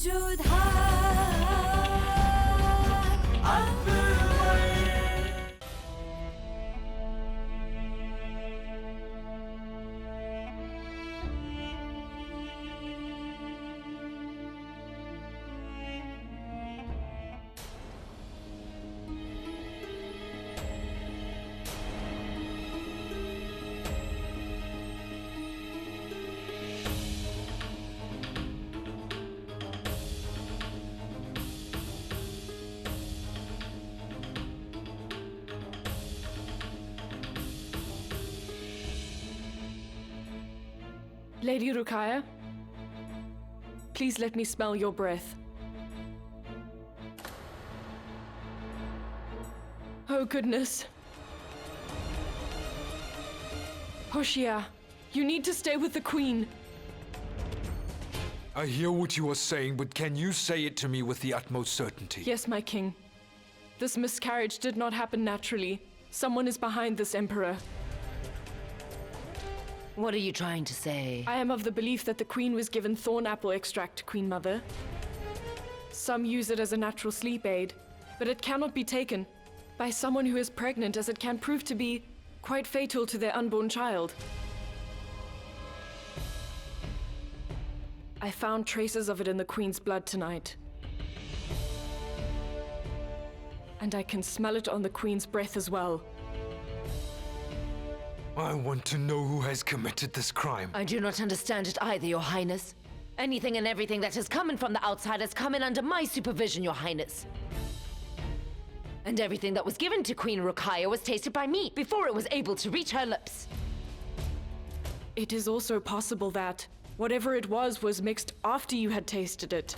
Jodha Akbar. Lady Ruqayya, please let me smell your breath. Oh goodness. Hoshia, you need to stay with the Queen. I hear what you are saying, but can you say it to me with the utmost certainty? Yes, my king. This miscarriage did not happen naturally. Someone is behind this, Emperor. What are you trying to say? I am of the belief that the Queen was given thorn apple extract, Queen Mother. Some use it as a natural sleep aid, but it cannot be taken by someone who is pregnant, as it can prove to be quite fatal to their unborn child. I found traces of it in the Queen's blood tonight. And I can smell it on the Queen's breath as well. I want to know who has committed this crime. I do not understand it either, Your Highness. Anything and everything that has come in from the outside has come in under my supervision, Your Highness. And everything that was given to Queen Ruqayya was tasted by me before it was able to reach her lips. It is also possible that whatever it was mixed after you had tasted it.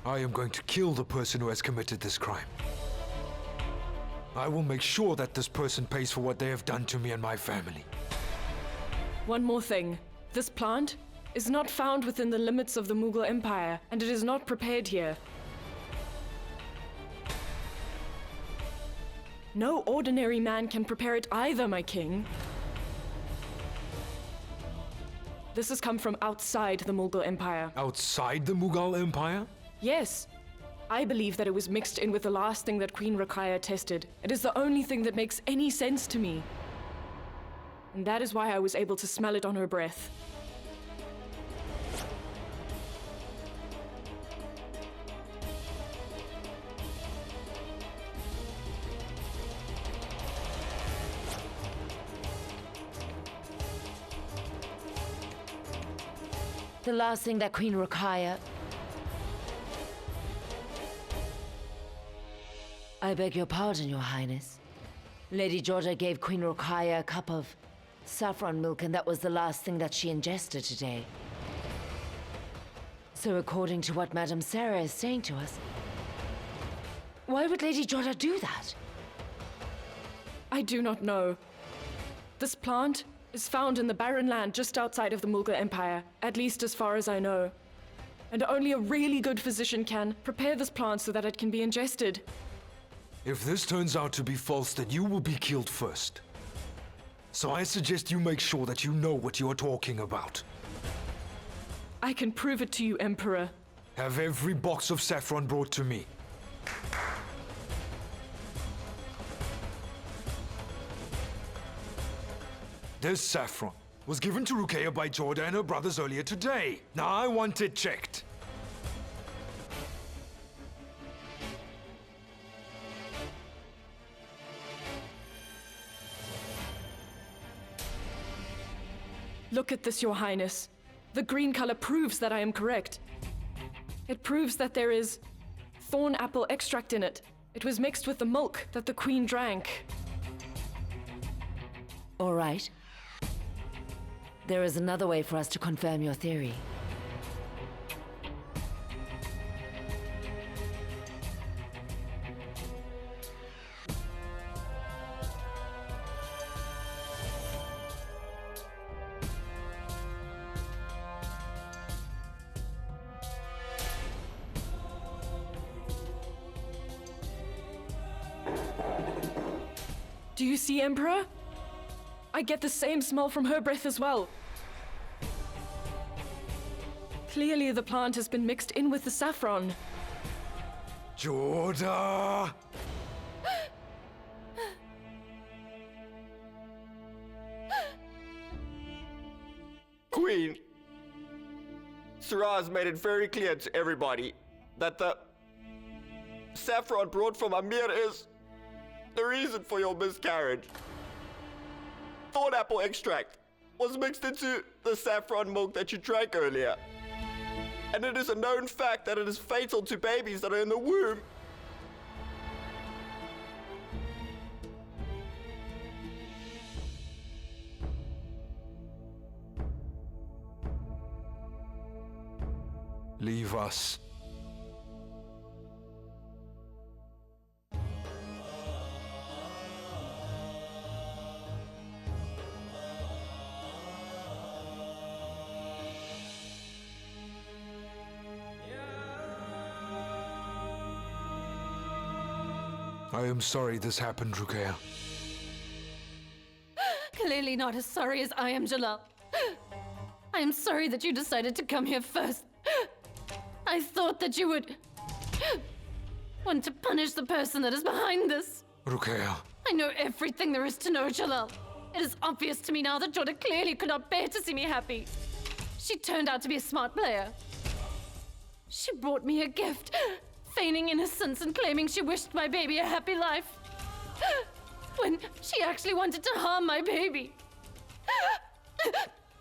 I am going to kill the person who has committed this crime. I will make sure that this person pays for what they have done to me and my family. One more thing. This plant is not found within the limits of the Mughal Empire, and it is not prepared here. No ordinary man can prepare it either, my king. This has come from outside the Mughal Empire. Outside the Mughal Empire? Yes. I believe that it was mixed in with the last thing that Queen Ruqayya tested. It is the only thing that makes any sense to me. And that is why I was able to smell it on her breath. The last thing that Queen Ruqayya... I beg your pardon, Your Highness. Lady Jodha gave Queen Ruqayya a cup of saffron milk, and that was the last thing that she ingested today. So according to what Madame Sarah is saying to us, why would Lady Jodha do that? I do not know. This plant is found in the barren land just outside of the Mughal Empire, at least as far as I know. And only a really good physician can prepare this plant so that it can be ingested. If this turns out to be false, then you will be killed first. So I suggest you make sure that you know what you are talking about. I can prove it to you, Emperor. Have every box of saffron brought to me. This saffron was given to Ruqayya by Jodha and her brothers earlier today. Now I want it checked. Look at this, Your Highness. The green color proves that I am correct. It proves that there is thorn apple extract in it. It was mixed with the milk that the Queen drank. All right. There is another way for us to confirm your theory. Do you see, Emperor? I get the same smell from her breath as well. Clearly the plant has been mixed in with the saffron. Jodha! Queen, Siraz made it very clear to everybody that the saffron brought from Amir is the reason for your miscarriage. Thorn apple extract was mixed into the saffron milk that you drank earlier. And it is a known fact that it is fatal to babies that are in the womb. Leave us. I am sorry this happened, Ruqayya. Clearly not as sorry as I am, Jalal. I am sorry that you decided to come here first. I thought that you would want to punish the person that is behind this. Ruqayya. I know everything there is to know, Jalal. It is obvious to me now that Jodha clearly could not bear to see me happy. She turned out to be a smart player. She brought me a gift, feigning innocence and claiming she wished my baby a happy life, when she actually wanted to harm my baby.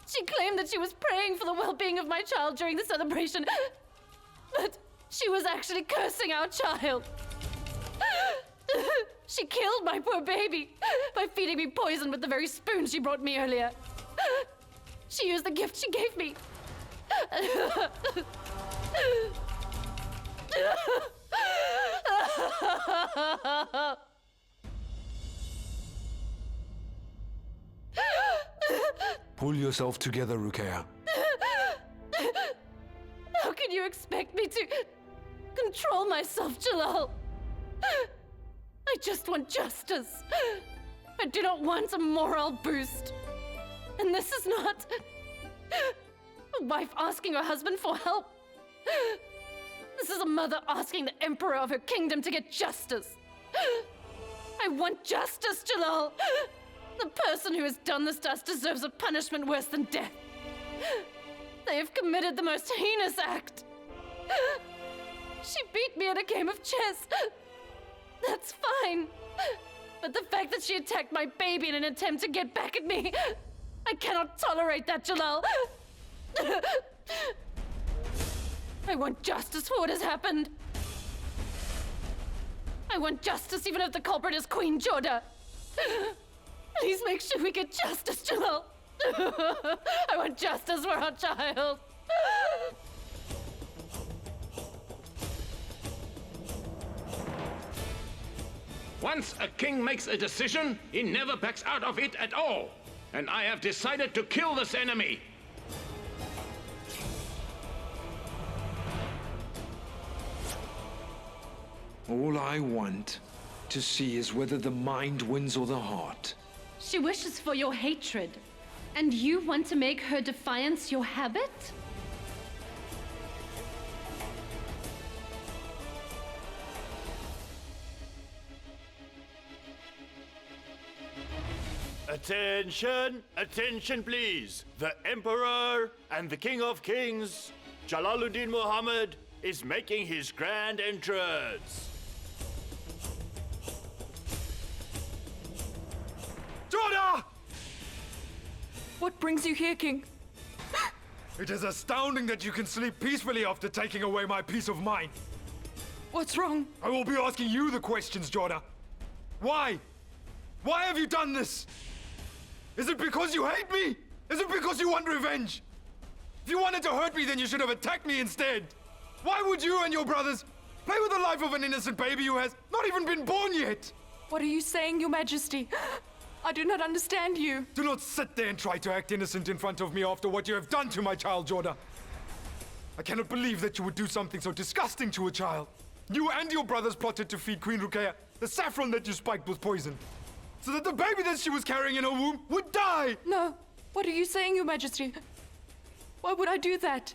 She claimed that she was praying for the well-being of my child during the celebration, but she was actually cursing our child. She killed my poor baby by feeding me poison with the very spoon she brought me earlier. She used the gift she gave me. Pull yourself together, Ruqayya. How can you expect me to control myself, Jalal? I just want justice. I do not want a moral boost. And this is not a wife asking her husband for help. This is a mother asking the emperor of her kingdom to get justice. I want justice, Jalal. The person who has done this to us deserves a punishment worse than death. They have committed the most heinous act. She beat me at a game of chess. That's fine. But the fact that she attacked my baby in an attempt to get back at me, I cannot tolerate that, Jalal. I want justice for what has happened. I want justice even if the culprit is Queen Jodha. Please make sure we get justice, Jalal. I want justice for our child. Once a king makes a decision, he never backs out of it at all. And I have decided to kill this enemy. All I want to see is whether the mind wins or the heart. She wishes for your hatred. And you want to make her defiance your habit? Attention! Attention, please! The Emperor and the King of Kings, Jalaluddin Muhammad, is making his grand entrance. Jodha! What brings you here, King? It is astounding that you can sleep peacefully after taking away my peace of mind. What's wrong? I will be asking you the questions, Jodha. Why? Why have you done this? Is it because you hate me? Is it because you want revenge? If you wanted to hurt me, then you should have attacked me instead. Why would you and your brothers play with the life of an innocent baby who has not even been born yet? What are you saying, Your Majesty? I do not understand you. Do not sit there and try to act innocent in front of me after what you have done to my child, Jodha. I cannot believe that you would do something so disgusting to a child. You and your brothers plotted to feed Queen Ruqayya the saffron that you spiked with poison, so that the baby that she was carrying in her womb would die! No. What are you saying, Your Majesty? Why would I do that?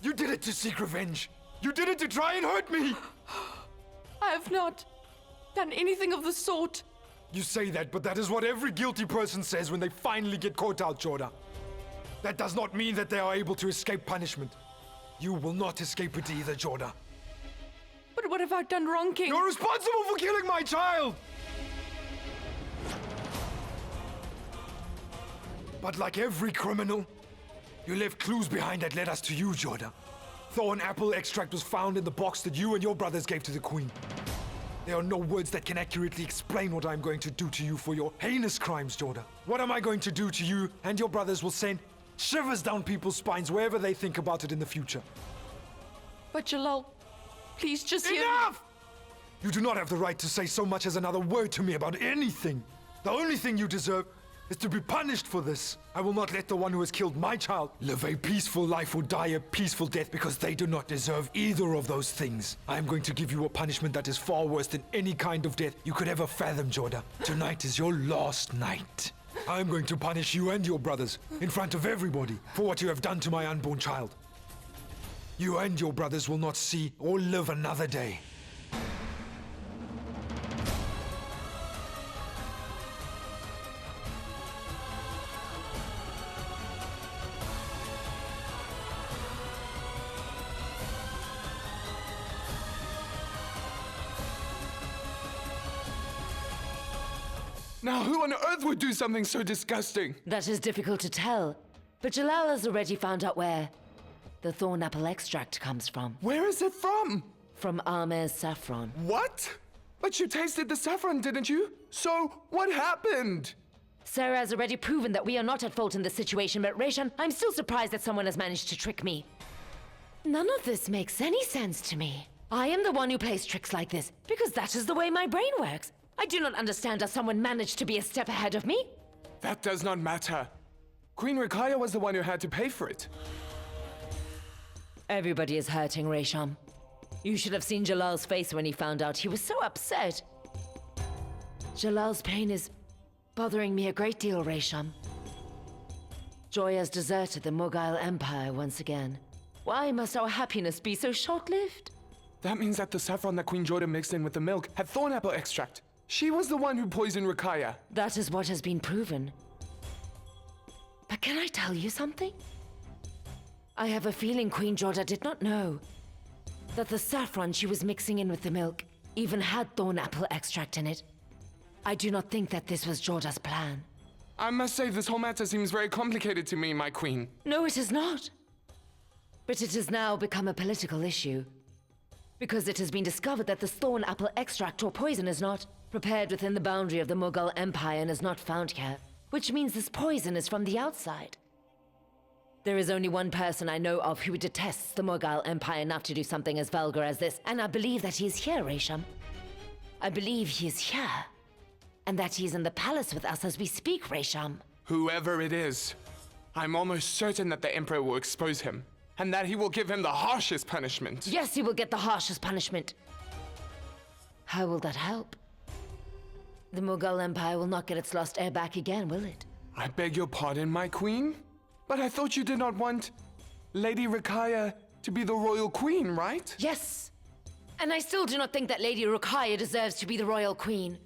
You did it to seek revenge. You did it to try and hurt me. I have not done anything of the sort. You say that, but that is what every guilty person says when they finally get caught out, Jodha. That does not mean that they are able to escape punishment. You will not escape it either, Jodha. But what have I done wrong, King? You're responsible for killing my child! But like every criminal, you left clues behind that led us to you, Jodha. Thorn apple extract was found in the box that you and your brothers gave to the Queen. There are no words that can accurately explain what I'm going to do to you for your heinous crimes, Jodha. What am I going to do to you and your brothers will send shivers down people's spines wherever they think about it in the future. But Jalal, please just hear me. Enough! You do not have the right to say so much as another word to me about anything. The only thing you deserve is to be punished for this. I will not let the one who has killed my child live a peaceful life or die a peaceful death because they do not deserve either of those things. I am going to give you a punishment that is far worse than any kind of death you could ever fathom, Jodha. Tonight is your last night. I am going to punish you and your brothers in front of everybody for what you have done to my unborn child. You and your brothers will not see or live another day. Now, who on earth would do something so disgusting? That is difficult to tell, but Jalal has already found out where the thorn apple extract comes from. Where is it from? From Amir's saffron. What? But you tasted the saffron, didn't you? So, what happened? Sarah has already proven that we are not at fault in this situation, but Resham, I'm still surprised that someone has managed to trick me. None of this makes any sense to me. I am the one who plays tricks like this, because that is the way my brain works. I do not understand how someone managed to be a step ahead of me. That does not matter. Queen Rakaya was the one who had to pay for it. Everybody is hurting, Resham. You should have seen Jalal's face when he found out. He was so upset. Jalal's pain is bothering me a great deal, Resham. Joy has deserted the Mughal Empire once again. Why must our happiness be so short-lived? That means that the saffron that Queen Jodha mixed in with the milk had thorn apple extract. She was the one who poisoned Rakaya. That is what has been proven. But can I tell you something? I have a feeling Queen Jodha did not know that the saffron she was mixing in with the milk even had thorn apple extract in it. I do not think that this was Jodha's plan. I must say, this whole matter seems very complicated to me, my queen. No, it is not. But it has now become a political issue. Because it has been discovered that this thorn apple extract or poison is not prepared within the boundary of the Mughal Empire and is not found here, which means this poison is from the outside. There is only one person I know of who detests the Mughal Empire enough to do something as vulgar as this, and I believe that he is here, Resham. I believe he is here. And that he is in the palace with us as we speak, Resham. Whoever it is, I'm almost certain that the Emperor will expose him, and that he will give him the harshest punishment. Yes, he will get the harshest punishment. How will that help? The Mughal Empire will not get its lost heir back again, will it? I beg your pardon, my queen? But I thought you did not want Lady Rakaya to be the royal queen, right? Yes. And I still do not think that Lady Rakaya deserves to be the royal queen.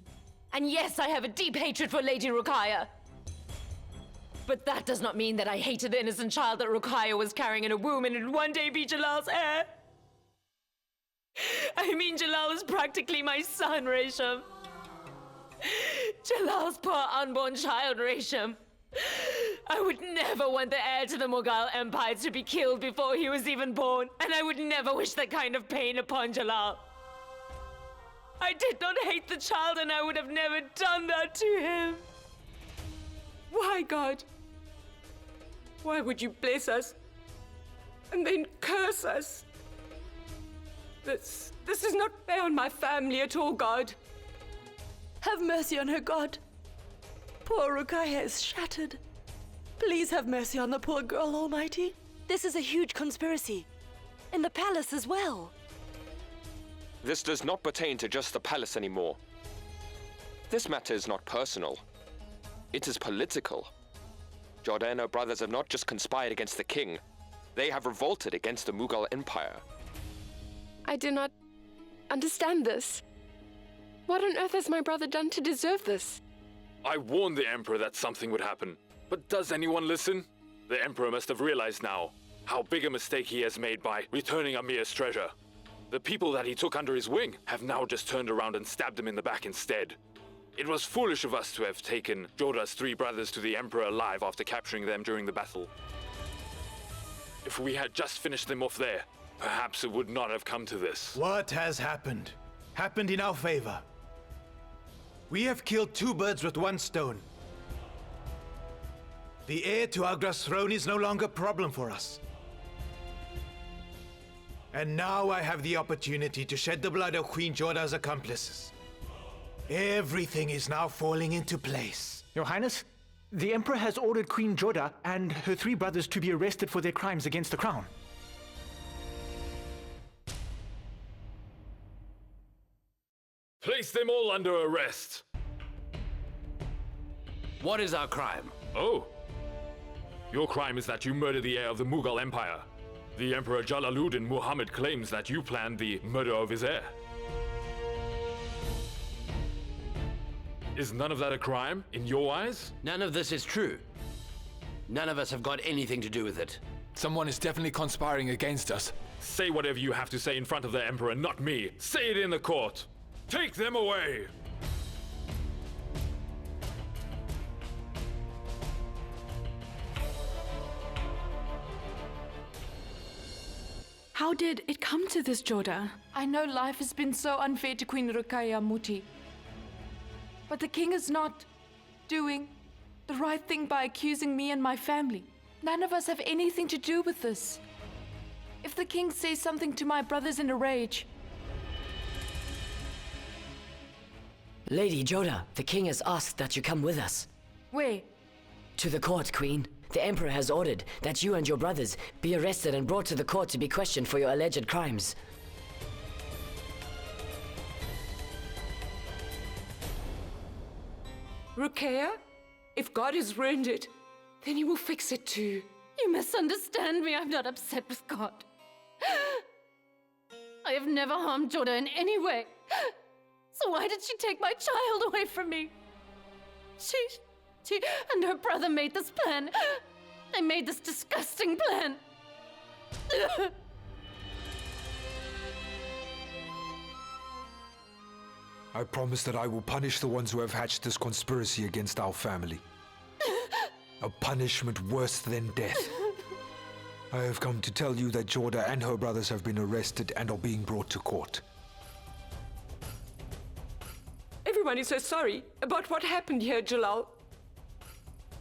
And yes, I have a deep hatred for Lady Rakaya. But that does not mean that I hated the innocent child that Rakaya was carrying in her womb and would one day be Jalal's heir. I mean, Jalal is practically my son, Resham. Jalal's poor unborn child, Resham. I would never want the heir to the Mughal Empire to be killed before he was even born, and I would never wish that kind of pain upon Jalal. I did not hate the child, and I would have never done that to him. Why, God? Why would you bless us and then curse us? This is not fair on my family at all, God. Have mercy on her, God. Poor Rakaya is shattered. Please have mercy on the poor girl, Almighty. This is a huge conspiracy. In the palace as well. This does not pertain to just the palace anymore. This matter is not personal. It is political. Jodha and her brothers have not just conspired against the king. They have revolted against the Mughal Empire. I do not understand this. What on earth has my brother done to deserve this? I warned the Emperor that something would happen. But does anyone listen? The Emperor must have realized now how big a mistake he has made by returning Amir's treasure. The people that he took under his wing have now just turned around and stabbed him in the back instead. It was foolish of us to have taken Jodha's 3 brothers to the Emperor alive after capturing them during the battle. If we had just finished them off there, perhaps it would not have come to this. What has happened in our favor. We have killed 2 birds with 1 stone. The heir to Agra's throne is no longer a problem for us. And now I have the opportunity to shed the blood of Queen Jodha's accomplices. Everything is now falling into place. Your Highness, the Emperor has ordered Queen Jodha and her 3 brothers to be arrested for their crimes against the crown. Place them all under arrest. What is our crime? Oh. Your crime is that you murdered the heir of the Mughal Empire. The Emperor Jalaluddin Muhammad claims that you planned the murder of his heir. Is none of that a crime, in your eyes? None of this is true. None of us have got anything to do with it. Someone is definitely conspiring against us. Say whatever you have to say in front of the Emperor, not me. Say it in the court. Take them away! How did it come to this, Jodha? I know life has been so unfair to Queen Ruqayya Muti. But the king is not doing the right thing by accusing me and my family. None of us have anything to do with this. If the king says something to my brothers in a rage... Lady Jodha, the king has asked that you come with us. Where? To the court, Queen. The Emperor has ordered that you and your brothers be arrested and brought to the court to be questioned for your alleged crimes. Ruqayya? If God has ruined it, then he will fix it too. You misunderstand me. I'm not upset with God. I have never harmed Jodha in any way. So why did she take my child away from me? She and her brother made this plan. They made this disgusting plan. I promise that I will punish the ones who have hatched this conspiracy against our family. A punishment worse than death. I have come to tell you that Jodha and her brothers have been arrested and are being brought to court. Everyone is so sorry about what happened here, Jalal.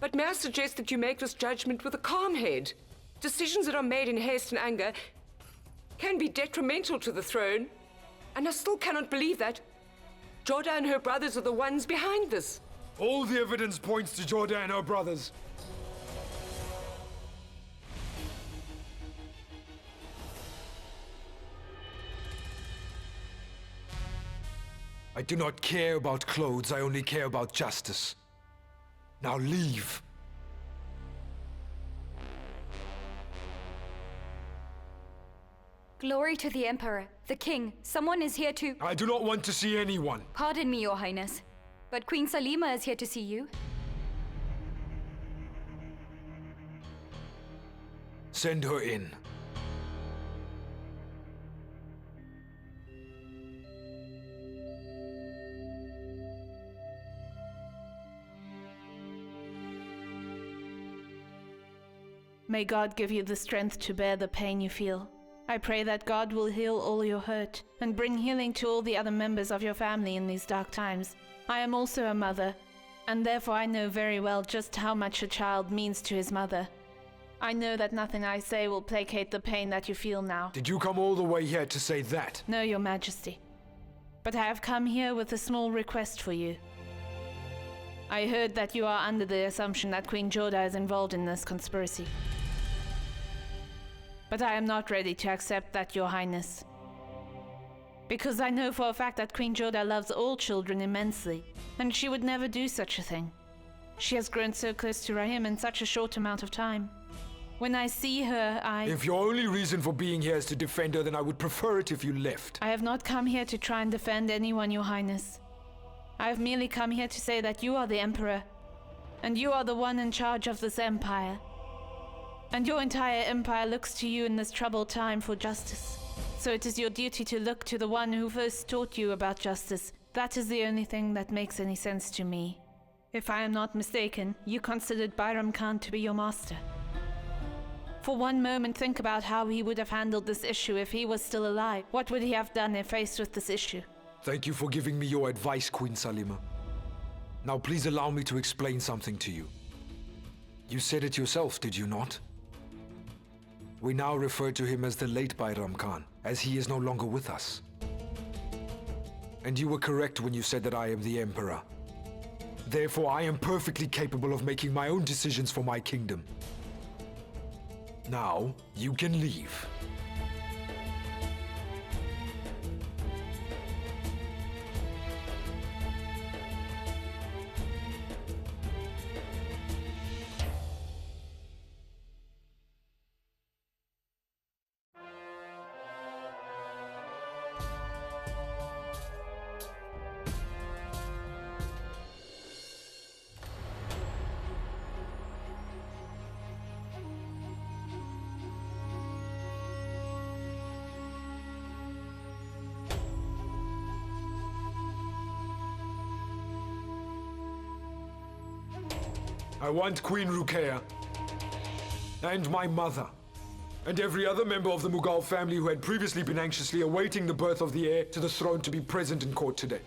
But may I suggest that you make this judgment with a calm head? Decisions that are made in haste and anger can be detrimental to the throne. And I still cannot believe that Jodha and her brothers are the ones behind this. All the evidence points to Jodha and her brothers. I do not care about clothes, I only care about justice. Now leave. Glory to the Emperor, the King. Someone is here to... I do not want to see anyone. Pardon me, Your Highness, but Queen Salima is here to see you. Send her in. May God give you the strength to bear the pain you feel. I pray that God will heal all your hurt and bring healing to all the other members of your family in these dark times. I am also a mother, and therefore I know very well just how much a child means to his mother. I know that nothing I say will placate the pain that you feel now. Did you come all the way here to say that? No, Your Majesty. But I have come here with a small request for you. I heard that you are under the assumption that Queen Jodha is involved in this conspiracy. But I am not ready to accept that, Your Highness. Because I know for a fact that Queen Jodha loves all children immensely, and she would never do such a thing. She has grown so close to Rahim in such a short amount of time. When I see her, If your only reason for being here is to defend her, then I would prefer it if you left. I have not come here to try and defend anyone, Your Highness. I have merely come here to say that you are the Emperor, and you are the one in charge of this empire. And your entire empire looks to you in this troubled time for justice. So it is your duty to look to the one who first taught you about justice. That is the only thing that makes any sense to me. If I am not mistaken, you considered Bayram Khan to be your master. For one moment, think about how he would have handled this issue if he was still alive. What would he have done if faced with this issue? Thank you for giving me your advice, Queen Salima. Now please allow me to explain something to you. You said it yourself, did you not? We now refer to him as the late Bayram Khan, as he is no longer with us. And you were correct when you said that I am the Emperor. Therefore, I am perfectly capable of making my own decisions for my kingdom. Now, you can leave. I want Queen Ruqayya, and my mother, and every other member of the Mughal family who had previously been anxiously awaiting the birth of the heir to the throne to be present in court today.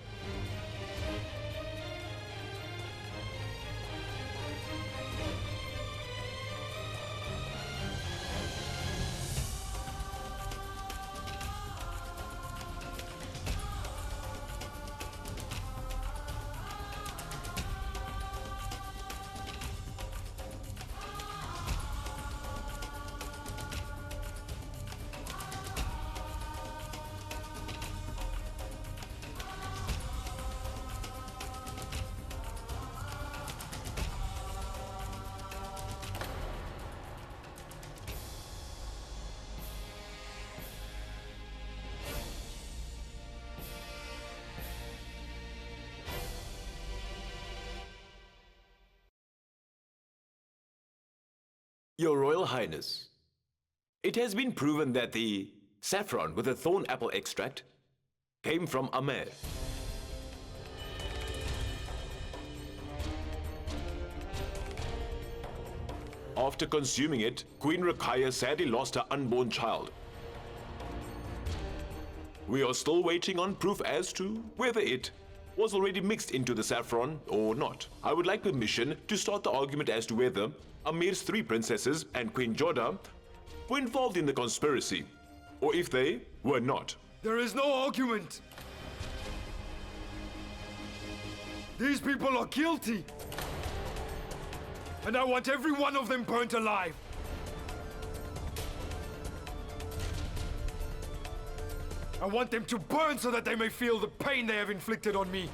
Your Royal Highness, it has been proven that the saffron with the thorn apple extract came from Amer. After consuming it, Queen Ruqayya sadly lost her unborn child. We are still waiting on proof as to whether it was already mixed into the saffron or not. I would like permission to start the argument as to whether Amir's 3 princesses and Queen Jodha were involved in the conspiracy, or if they were not. There is no argument. These people are guilty. And I want every one of them burnt alive. I want them to burn so that they may feel the pain they have inflicted on me.